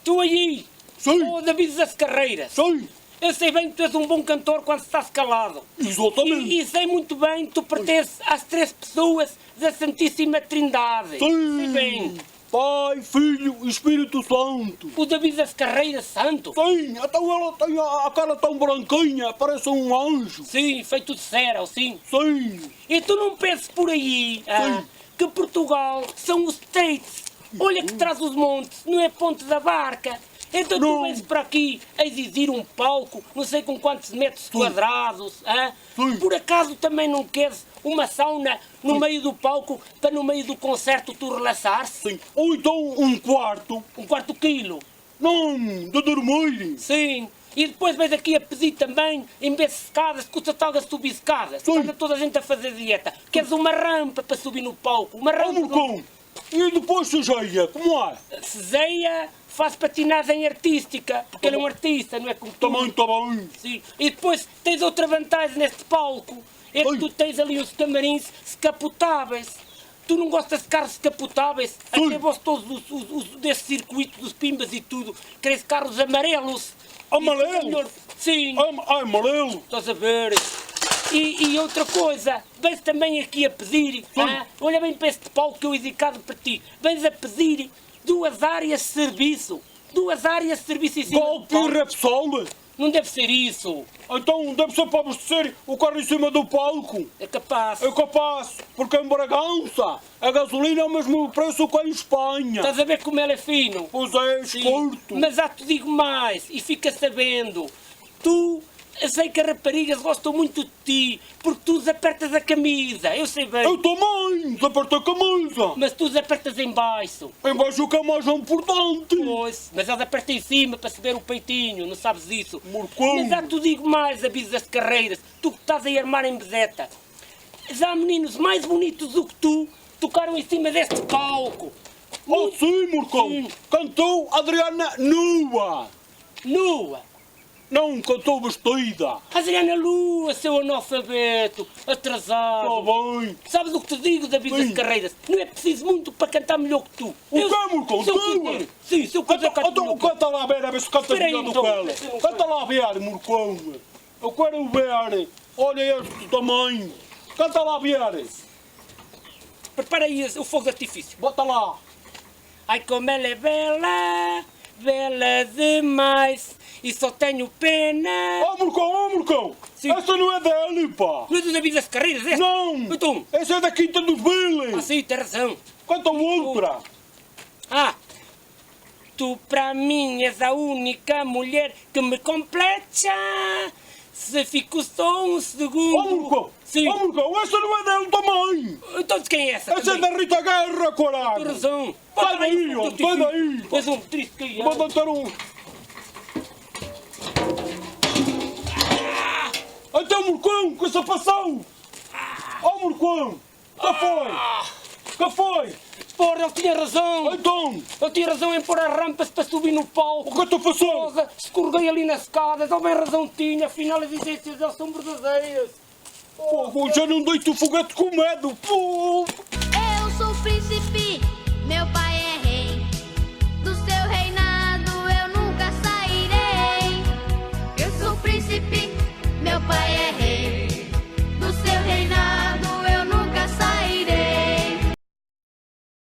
Tu aí, Sim. o David das Carreiras. Sim. Eu sei bem que tu és um bom cantor quando estás calado. Exatamente. E sei muito bem que tu pertences às 3 pessoas da Santíssima Trindade. Sim. Sei bem. Pai, Filho e Espírito Santo. O David das Carreiras Santo. Sim, então ela tem a cara tão branquinha, parece um anjo. Sim, feito de cera, sim. Sim. E tu não penses por aí que Portugal são os States. Olha que traz os montes, não é Ponte da Barca. Então tu Não. vens para aqui a exigir um palco, não sei com quantos metros quadrados. Sim. Por acaso também não queres uma sauna no meio do palco para no meio do concerto tu relaxar-se? Sim. Ou então um quarto. Um quarto quilo. Não, de dormir. Sim. E depois vais aqui a pedir também, em vez de escadas, custa talgas subir escadas. Sim. Anda toda a gente a fazer dieta. Queres uma rampa para subir no palco? Uma Ó, rampa. Murcão. E depois Sejeia, como é? Cezeia faz patinagem artística, porque ele é um artista, não é como tu. Também está bem. Sim. E depois tens outra vantagem neste palco. É que Oi. tu tens ali os camarins escapotáveis. Tu não gostas de carros escapotáveis? Sim. Até vós todos os desse circuito dos pimbas e tudo, queres carros amarelos. Amarelo? Sim. Amarelo. Estás a ver? E outra coisa, vens também aqui a pedir, olha bem para este palco que eu he dedicado para ti, vens a pedir 2 áreas de serviço. 2 áreas de serviço em cima do Golpe e palco. Repsol. Não deve ser isso. Então deve ser para abastecer o carro em cima do palco. É capaz. É capaz, porque em Bragança a gasolina é o mesmo preço que em Espanha. Estás a ver como ele é fino? Pois é, Sim. escorto. Mas já te digo mais, e fica sabendo, eu sei que as raparigas gostam muito de ti, porque tu desapertas a camisa, eu sei bem. Eu também, desaperto a camisa. Mas tu desapertas em baixo. Em baixo o que é mais importante. Pois, mas elas apertam em cima para se ver o peitinho, não sabes isso? Murcão. Mas já te digo mais, aviso das carreiras, tu que estás aí a armar em bezeta. Já meninos mais bonitos do que tu tocaram em cima deste palco. Oh sim, Murcão. Sim. Cantou Adriana nua. Nua. Não cantou vestida. Adriana Lua, seu analfabeto, atrasado. Está bem. Sabes o que te digo, David Sim. das Carreiras? Não é preciso muito para cantar melhor que tu. O quê, Murcão? Se eu Tu? quiser, sim, se eu quiser canto Então melhor que tu. canta lá a ver se canta Espera aí, melhor do então. que ela. Eu não Canta lá a ver, Murcão. Eu quero ver. Olha este tamanho. Canta lá a ver. Prepara aí o fogo de artifício. Bota lá. Ai, como ela é bela, bela demais. E só tenho pena. Ó Murcão. Sim. Essa não é dele, pá. Não é do David das Carreiras, esta? Não. Então. Essa é da Quinta dos Ah, Billy. sim, tem razão. Canta outra. Ah, tu para mim és a única mulher que me completa. Se fico só um segundo... Ó Murcão. Sim. Ó Murcão, essa não é dele também. Então de quem é essa? Essa é também? da Rita Guerra, Tem caralho. razão. Sai daí, ó, sai daí. És um triste criança. Manda ter um... Então, Murcão, que se passou? Ó Murcão, que foi? Porra, ele tinha razão. Então, Ele tinha razão em pôr as rampas para subir no palco. o que te passou? Porra, escorreguei ali nas escadas. Ele bem razão tinha. Afinal, as exigências deles são verdadeiras. Pô, já não deito o foguete com medo. Pô. Eu sou o príncipe